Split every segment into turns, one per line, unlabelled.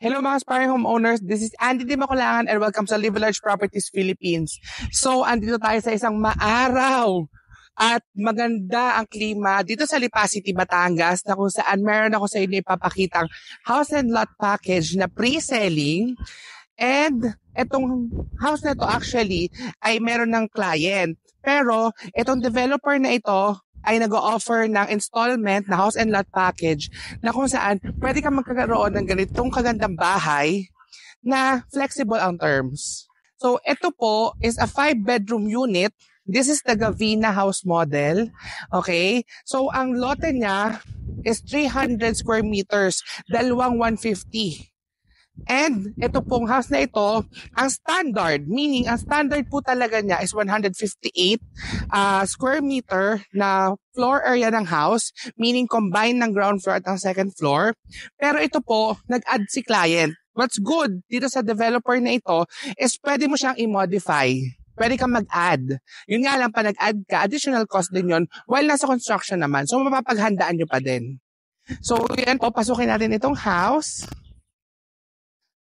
Hello mga aspiring homeowners, this is Andy Di Maculangan and welcome sa Live Large Properties Philippines. So, andito tayo sa isang maaraw at maganda ang klima dito sa Lipa City, Batangas na kung saan meron ako sa inyo ipapakitang house and lot package na pre-selling. And itong house na ito actually ay meron ng client. Pero itong developer na ito ay nag-o-offer ng installment na house and lot package na kung saan pwede kang magkakaroon ng ganitong kagandang bahay na flexible ang terms. So, ito po is a 5-bedroom unit. This is the Gavina house model. Okay? So, ang lote niya is 300 square meters, dalawang 150. And ito pong house na ito, ang standard, meaning ang standard po talaga niya is 158 square meter na floor area ng house, meaning combined ng ground floor at ang second floor. Pero ito po, nag-add si client. What's good dito sa developer na ito is pwede mo siyang i-modify. Pwede kang mag-add. Yun nga lang, pa nag-add ka, additional cost din yun while nasa construction naman. So, mapapaghandaan nyo pa din. So, yan po, pasukin natin itong house.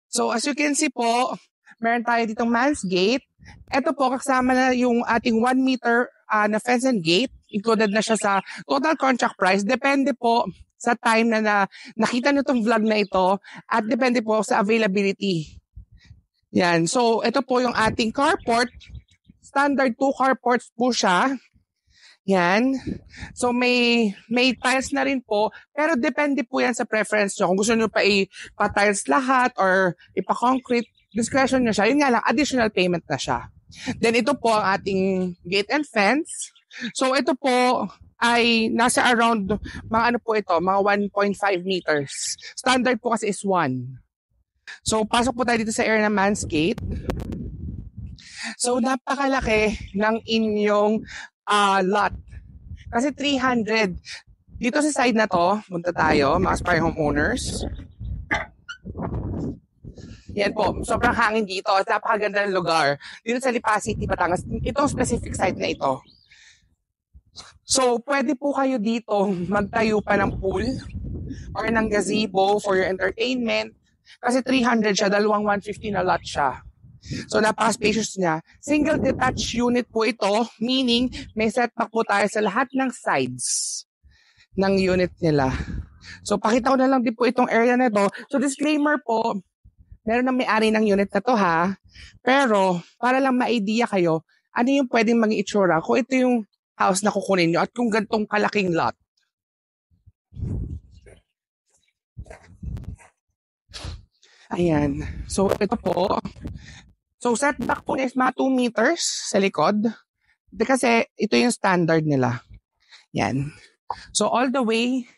So, as you can see po, meron tayo ditong man's gate. Ito po, kasama na yung ating 1 meter na fence and gate. Included na siya sa total contract price. Depende po sa time na nakita nyo itong vlog na ito at depende po sa availability. Yan. So, ito po yung ating carport. Standard 2 carports po siya. Yan. So, may tiles na rin po. Pero depende po yan sa preference nyo. Kung gusto nyo pa ipa-tiles lahat or ipa-concrete, discretion nyo siya. Yun nga lang, additional payment na siya. Then, ito po ang ating gate and fence. So, ito po ay nasa around, mga mga 1.5 meters. Standard po kasi is 1. So, pasok po tayo dito sa area ng man's gate. So, napakalaki ng inyong lot. Kasi 300. Dito sa side na to, punta tayo, mga aspiring homeowners. Yan po, sobrang hangin dito. Napakaganda ng lugar. Dito sa Lipa City, Batangas, itong specific site na ito. So, pwede po kayo dito magtayo pa ng pool or ng gazebo for your entertainment. Kasi 300 siya, dalawang 150 na lot siya. So, napaka-spacious niya. Single detached unit po ito, meaning may setback po tayo sa lahat ng sides ng unit nila. So, pakita ko na lang din po itong area na ito. So, disclaimer po, meron na may-ari ng unit na to ha. Pero, para lang ma-idea kayo, ano yung pwedeng maging itsura kung ito yung house na kukunin nyo at kung gantong kalaking lot. Ayan. So, ito po. So, setback po is mga 2 meters sa likod. Kasi ito yung standard nila. Yan. So, all the way,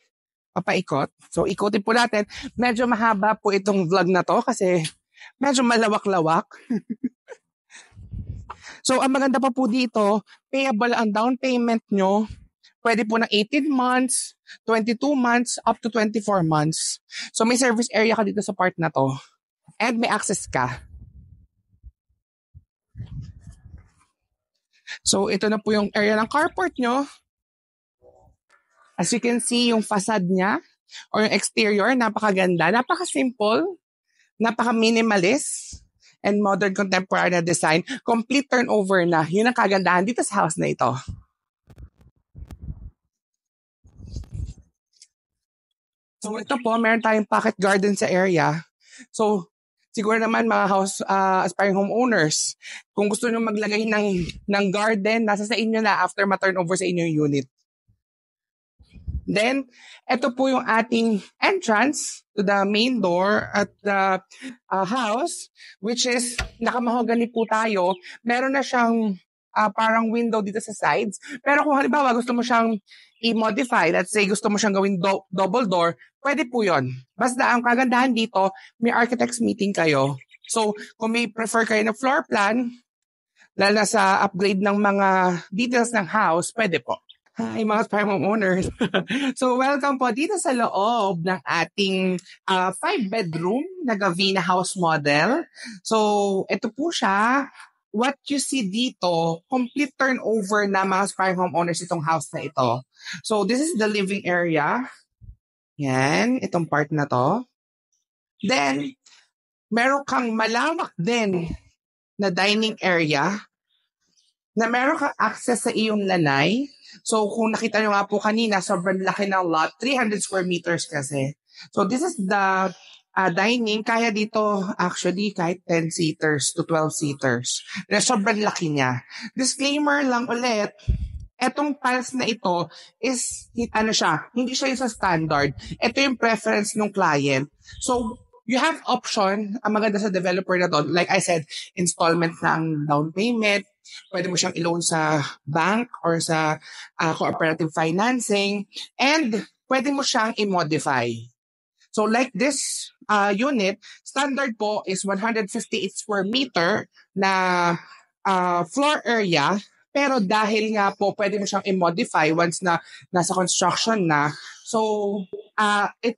papaikot. So, ikutin po natin. Medyo mahaba po itong vlog na to kasi medyo malawak-lawak. So, ang maganda pa po dito, payable ang down payment nyo. Pwede po ng 18 months, 22 months, up to 24 months. So, may service area ka dito sa part na to. And may access ka. So, ito na po yung area ng carport nyo. As you can see, yung facade niya or yung exterior, napakaganda, napaka-simple, napaka-minimalist, and modern contemporary na design. Complete turnover na. Yun ang kagandahan dito sa house na ito. So, ito po, meron tayong pocket garden sa area. So, siguro naman mga house aspiring homeowners, kung gusto nyo maglagay ng garden, nasa sa inyo na after ma-turnover sa inyo yung unit. Then, ito po yung ating entrance to the main door at the house, which is nakamahogany po tayo. Meron na siyang parang window dito sa sides. Pero kung halimbawa gusto mo siyang i-modify, let's say gusto mo siyang gawing double door, pwede po yon. Basta ang kagandahan dito, may architects meeting kayo. So, kung may prefer kayo ng floor plan, lalo na sa upgrade ng mga details ng house, pwede po. Hi mga aspiring homeowners. So, welcome po dito sa loob ng ating 5-bedroom na Gavina house model. So, ito po siya. What you see dito, complete turnover na mga aspiring homeowners itong house na ito. So, this is the living area. Yan, itong part na to. Then, meron kang malawak din na dining area na meron kang access sa iyong lanay. So kung nakita nyo nga po kanina, sobrang laki ng lot, 300 square meters kasi. So this is the dining. Kaya dito actually kahit 10 seaters to 12 seaters. Na sobrang laki niya. Disclaimer lang ulit, etong tiles na ito is, ano siya, hindi siya yung sa standard. Ito yung preference ng client. So, you have option, ang maganda sa developer na to, like I said, installment na ang down payment, pwede mo siyang i-loan sa bank or sa cooperative financing, and pwede mo siyang i-modify. So like this unit, standard po is 158 square meter na floor area. Pero dahil nga po pwede mo siyang i-modify once na nasa construction na. So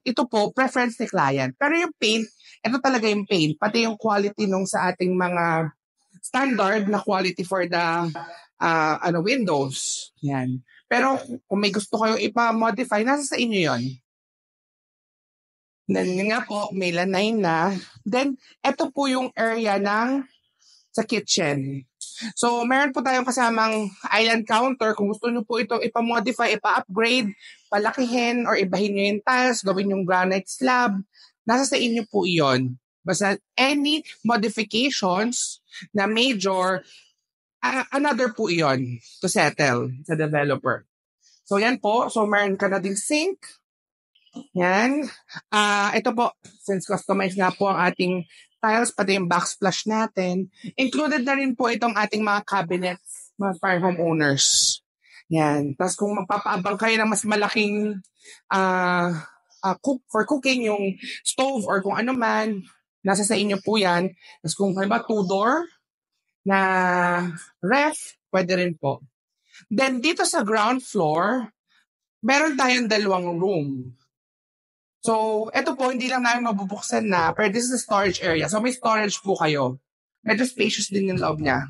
ito po, preference ni client. Pero yung paint, ito talaga yung paint. Pati yung quality nung sa ating mga standard na quality for the windows. Yan. Pero kung may gusto kayong ipa-modify, nasa sa inyo yon. Then yun nga po, may lanay na. Then, ito po yung area ng sa kitchen. So, meron po tayong kasamang island counter. Kung gusto nyo po itong ipa-modify, ipa-upgrade, palakihin, or ibahin nyo yung tiles, gawin yung granite slab, nasa sa inyo po iyon. Basta any modifications na major, another po iyon to settle sa developer. So, yan po. So, meron ka na din sink. Yan. Ito po, since customized nga po ang ating tiles, pati yung backsplash natin, included na rin po itong ating mga cabinets, mga fire homeowners. Yan. Tapos kung magpapaabang kayo ng mas malaking for cooking, yung stove or kung ano man, nasa sa inyo po yan. Tapos kung halimbawa 2-door na ref, pwede rin po. Then dito sa ground floor, meron tayong 2 room. So, ito po, hindi lang namin mabubuksan na, pero this is the storage area. So, may storage po kayo. Medyo spacious din yung loob niya.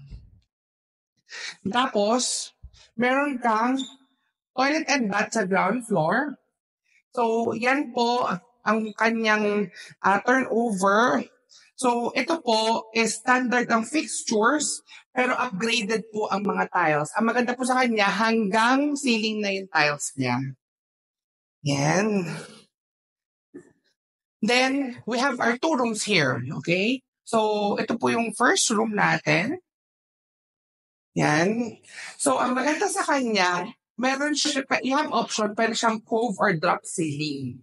Tapos, meron kang toilet and bath sa ground floor. So, yan po ang kanyang turnover. So, ito po is standard ang fixtures, pero upgraded po ang mga tiles. Ang maganda po sa kanya, hanggang ceiling na yung tiles niya. Yan. Then, we have our 2 rooms here, okay? So, ito po yung first room natin. Yan. So, ang maganda sa kanya, meron siya, you have option, pwede siyang cove or drop ceiling.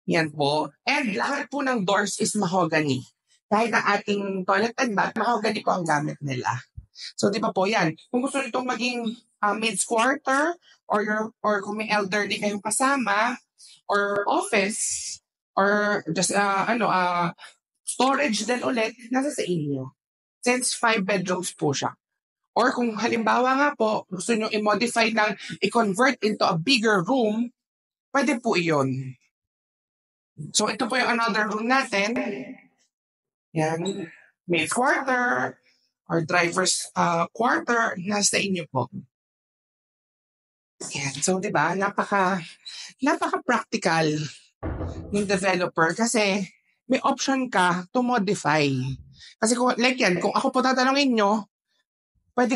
Yan po. And lahat po ng doors is mahogany. Kahit ang ating toilet and bath, mahogany po ang gamit nila. So, di ba po yan? Kung gusto nyo itong maging maids quarter, or kung may elderly kayong kasama, or office, or just storage din ulit, nasa sa inyo. Since 5 bedrooms po siya. Or kung halimbawa nga po, gusto nyo i-modify ng i-convert into a bigger room, pwede po iyon. So ito po yung another room natin. Yan. Maid's quarter or driver's quarter, nasa inyo po. Yan. So, di ba, napaka-practical ng developer kasi may option ka to modify. Kasi kung, like yan, kung ako po tatanungin nyo, pwede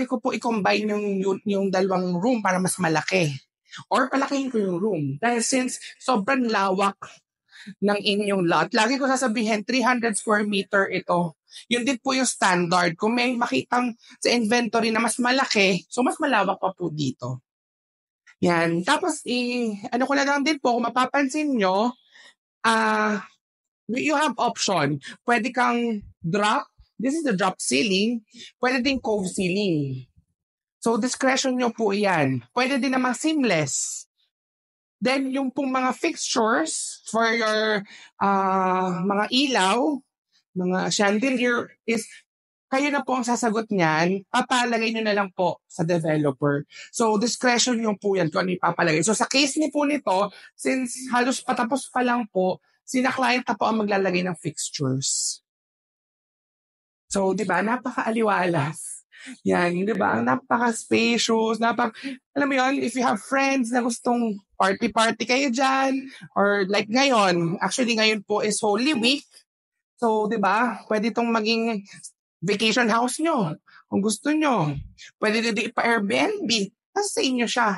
ko po i-combine yung 2 room para mas malaki. Or palakihin ko yung room. Dahil since sobrang lawak ng inyong lot, lagi ko sasabihin, 300 square meter ito. Yun din po yung standard. Kung may makitang sa inventory na mas malaki, so mas malawak pa po dito. Yan. Tapos, ano ko lang din po, kung mapapansin nyo, you have option. Pwede kang drop. This is the drop ceiling. Pwede din cove ceiling. So, discretion nyo po yan. Pwede din namang seamless. Then, yung pong mga fixtures for your mga ilaw, mga chandelier is kayo na po ang sasagot niyan, papalagay nyo na lang po sa developer. So, discretion nyo po yan kung ano ipapalagay. So, sa case ni po nito, since halos patapos pa lang po, sina client na po ang maglalagay ng fixtures. So, di ba, napaka-aliwalas. Yan, di ba? Napaka-spacious, alam mo yun, if you have friends na gustong party-party kayo dyan, or like ngayon, actually ngayon po is Holy Week, so di ba, pwede itong maging vacation house nyo, kung gusto nyo. Pwede din ipa-Airbnb, nasa sa inyo siya.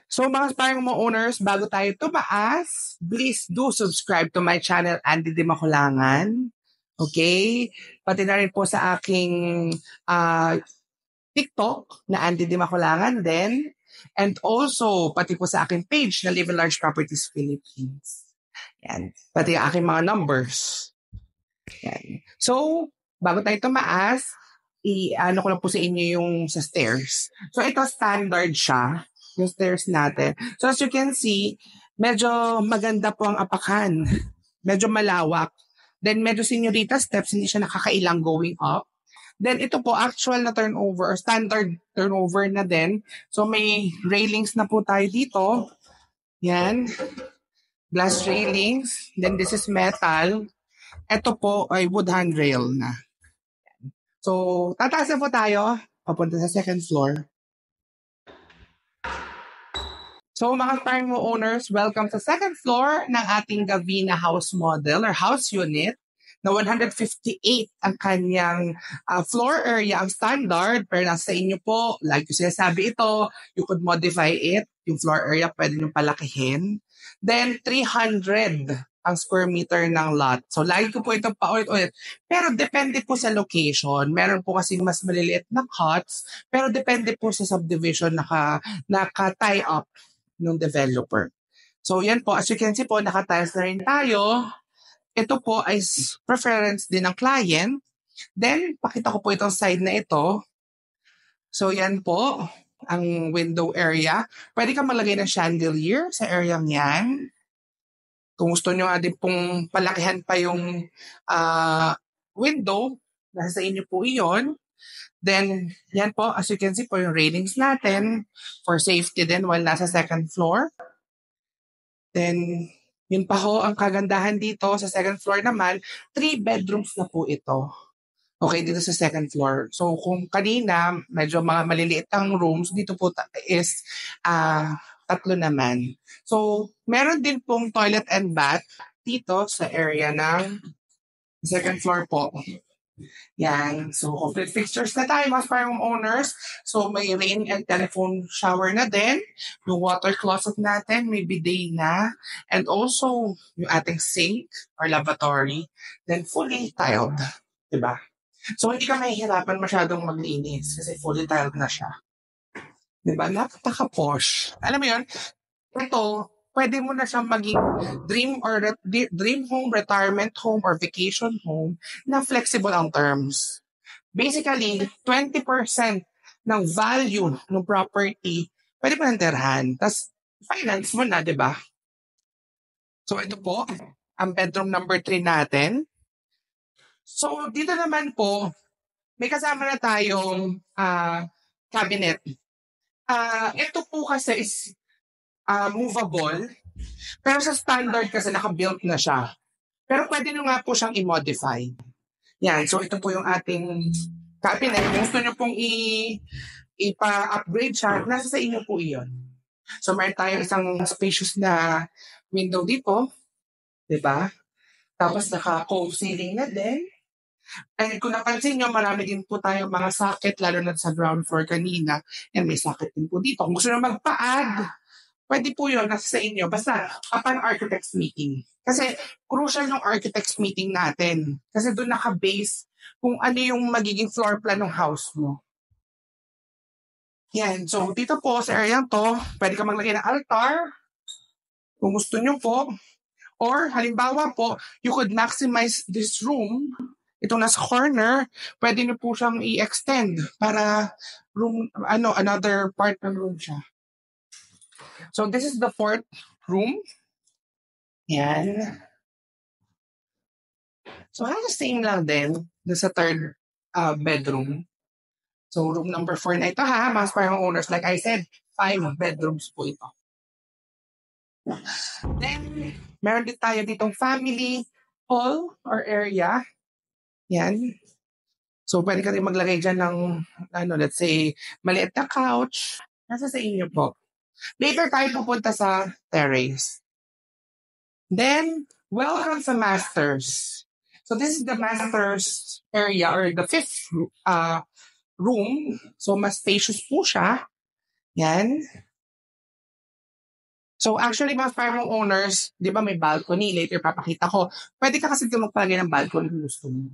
So mga aspiring mo owners, bago tayo tumaas, please do subscribe to my channel, Andy Di Makulangan. Okay? Pati na rin po sa aking TikTok na Andy Di Makulangan din. And also, pati po sa aking page na Live in Large Properties Philippines. Yan. Pati ang aking mga numbers. Yan. So, bago tayo tumaas, i-ano ko lang po sa inyo yung sa stairs. So, ito standard siya, yung stairs natin. So, as you can see, medyo maganda po ang apakan. Medyo malawak. Then, medyo senyorita steps, hindi siya nakakailang going up. Then, ito po, actual na turnover, or standard turnover na din. So, may railings na po tayo dito. Yan. Glass railings. Then, this is metal. Ito po ay wood handrail na. So, tataas na po tayo. Papunta sa second floor. So, mga aspiring mo owners, welcome sa second floor ng ating Gavina house model or house unit na 158 ang kanyang floor area ang standard. Pero nasa inyo po, like yung sinasabi ito, you could modify it. Yung floor area pwede nyo palakihin. Then, 300 ang square meter ng lot. So, lagi ko po ito paulit-ulit. Pero depende po sa location. Meron po kasi mas maliliit na cuts, pero depende po sa subdivision naka-tie up ng developer. So, yan po. As you can see po, naka-tiles na rin tayo. Ito po ay preference din ng client. Then, pakita ko po itong side na ito. So, yan po ang window area. Pwede ka maglagay ng chandelier sa area niyan. Kung gusto nyo nga din pong palakihan pa yung window, nasa inyo po iyon. Then, yan po, as you can see po yung railings natin for safety din while nasa second floor. Then, yun pa ho ang kagandahan dito sa second floor naman, 3 bedrooms na po ito. Okay, dito sa second floor. So, kung kanina, medyo mga maliliit ang rooms, dito po is 3 naman. So, meron din pong toilet and bath dito sa area ng second floor po. Yan. So, complete fixtures na tayo, mga farm owners. So, may rain and telephone shower na din. Yung water closet natin, may bidet na. And also, yung ating sink or lavatory. Then, fully tiled. Diba? So, hindi ka mahihirapan masyadong maglinis kasi fully tiled na siya. Diba? Napaka-posh. Alam mo yun, ito, pwede mo na siyang maging dream home, retirement home, or vacation home na flexible ang terms. Basically, 20% ng value ng property, pwede mo nang tirhan. Tapos, finance mo na, di ba? So, ito po, ang bedroom number 3 natin. So, dito naman po, may kasama na tayong cabinet. Ito po kasi is movable. Pero sa standard kasi naka-built na siya. Pero pwede nyo nga po siyang i-modify. Yan. So, ito po yung ating cabinet. Kung gusto nyo pong ipa-upgrade siya, nasa sa inyo po iyon. So, meron tayong isang spacious na window dito. Diba? Tapos, naka-cove ceiling na din. And kung napansin nyo, marami din po tayong mga socket, lalo na sa ground floor kanina. And may socket din po dito. Kung gusto nyo magpa-add, pwede po yun, nasa sa inyo. Basta, upon architect's meeting. Kasi, crucial yung architect's meeting natin. Kasi doon naka-base kung ano yung magiging floor plan ng house mo. Yan. So, dito po, sa area to, pwede ka maglagay ng altar. Kung gusto nyo po. Or, halimbawa po, you could maximize this room. Itong nasa corner, pwede nyo po siyang i-extend para room, another part ng room siya. So, this is the 4th room. Yan. So, halos same lang din sa 3rd bedroom. So, room number 4 na ito ha, mga aspiring owners. Like I said, 5 bedrooms po ito. Then, meron din tayo ditong family hall or area. Yan. So, pwede ka rin maglagay dyan ng, let's say, maliit na couch. Nasa sa inyo po. Later tayo pupunta sa terrace. Then, welcome sa masters. So, this is the masters area or the fifth room. So, mas spacious po siya. Yan. So, actually, mga farm owners, di ba may balcony? Later, papakita ko. Pwede ka kasi magpalagay ng balcony kung gusto mo.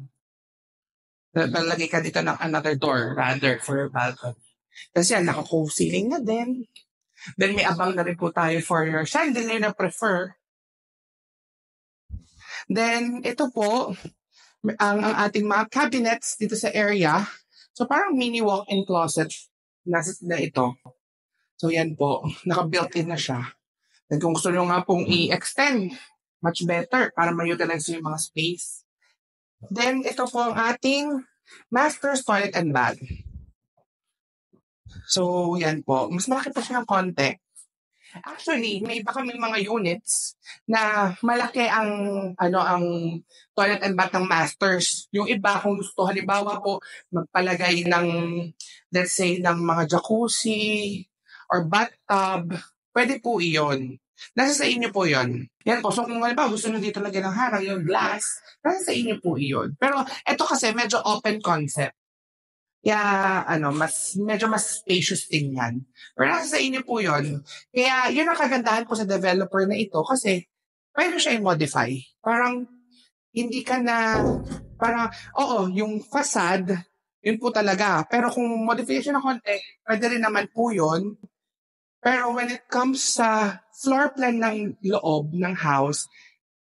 Lalagay ka dito ng another door rather for your balcony. Kasi yan, naka-cove ceiling na din. Then may abang na rin po tayo for your chandelier na prefer. Then ito po, ang ating mga cabinets dito sa area. So parang mini walk-in closet na ito. So yan po, naka-built-in na siya. Then kung gusto nyo nga pong i-extend, much better para ma-utilize yung mga space. Then ito po ang ating master's toilet and bath. So, yan po. Mas malaki po siya ng konti. Actually, may iba kami mga units na malaki ang toilet and bath ng masters. Yung iba, kung gusto, halimbawa po, magpalagay ng, let's say, ng mga jacuzzi or bathtub, pwede po iyon. Nasa sa inyo po yon. Yan po. So, kung halimbawa gusto nyo dito lagyan ng harang, yung glass, nasa sa inyo po iyon. Pero, ito kasi medyo open concept. Kaya, medyo mas spacious tingnan. Pero nasa sa inyo po yun. Kaya, yun ang kagandahan po sa developer na ito kasi pwede siya i-modify. Parang, hindi ka na, yung facade, yun po talaga. Pero kung modification na konti, pwede rin naman po yun. Pero when it comes sa floor plan ng loob ng house,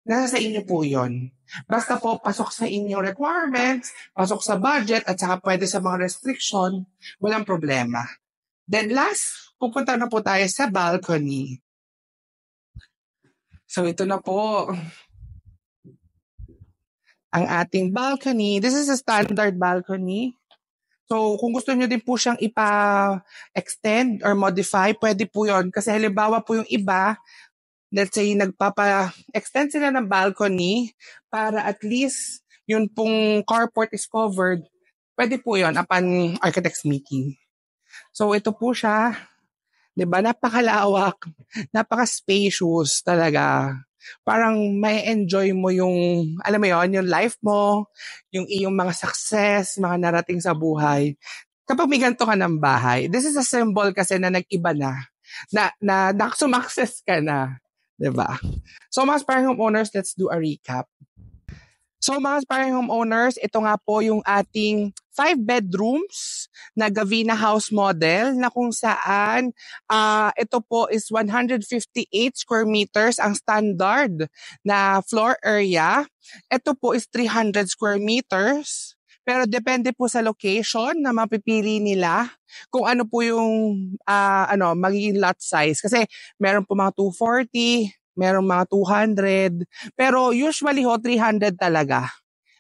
nasa sa inyo po yun. Basta po, pasok sa inyong requirements, pasok sa budget, at saka pwede sa mga restriction, walang problema. Then last, pupunta na po tayo sa balcony. So ito na po ang ating balcony. This is a standard balcony. So kung gusto nyo din po siyang ipa-extend or modify, pwede po yon. Kasi halimbawa po yung iba, let's say, nagpapa-extend sila ng balcony para at least yun pong carport is covered. Pwede po yun upon architect's meeting. So, ito po siya. Diba? Napakalawak. Napaka-spacious talaga. Parang may enjoy mo yung, alam mo yun, yung life mo, yung iyong mga success, mga narating sa buhay. Kapag may ganito ka ng bahay, this is a symbol kasi na nag-iba na sumakses ka na. Diba? So mga aspiring homeowners, let's do a recap. So mga aspiring homeowners, ito nga po yung ating 5 bedrooms na Gavina house model na kung saan ito po is 158 square meters ang standard na floor area. Ito po is 300 square meters. Pero depende po sa location na mapipili nila kung ano po yung magiging lot size. Kasi meron po mga 240, meron mga 200. Pero usually 300 talaga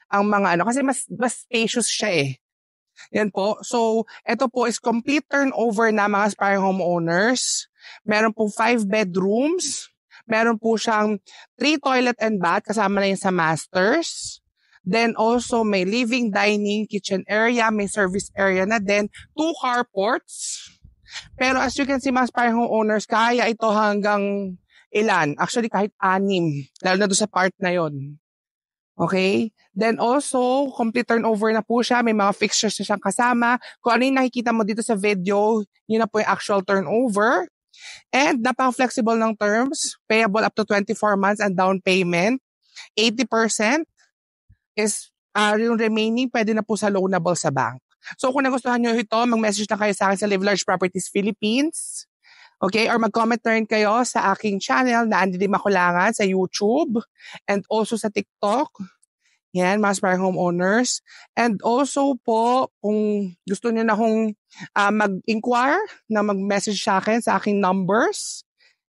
ang mga kasi mas spacious siya eh. Yan po. So, ito po is complete turnover na mga aspiring homeowners. Meron po 5 bedrooms. Meron po siyang 3 toilet and bath kasama na yun sa masters. Then also may living, dining, kitchen area, may service area na din, 2 carports. Pero as you can see, mga aspiring homeowners, kaya ito hanggang ilan? Actually, kahit 6, lalo na doon sa part na yon. Okay? Then also, complete turnover na po siya. May mga fixtures na siyang kasama. Kung ano yung nakikita mo dito sa video, yun na po yung actual turnover. And napaka-flexible ng terms, payable up to 24 months and down payment, 80%. Is yung remaining pwede na po sa loanable sa bank. So kung nagustuhan nyo ito, mag-message na kayo sa akin sa Live Large Properties Philippines. Okay? Or mag-comment na rin kayo sa aking channel na Andy Makulangan sa YouTube and also sa TikTok. Yan, mga aspiring homeowners. And also po, kung gusto nyo na kung mag-inquire, na mag-message sa akin sa aking numbers.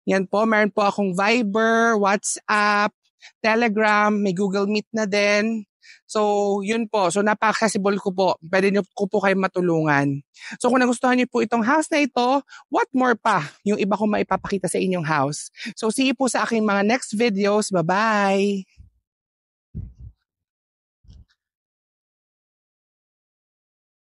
Yan po, meron po akong Viber, WhatsApp, Telegram, may Google Meet na din. So, yun po. So, napaka-accessible ko po. Pwede nyo ko po kayo matulungan. So, kung nagustuhan nyo po itong house na ito, what more pa yung iba kong maipapakita sa inyong house. So, see you po sa aking mga next videos. Bye-bye!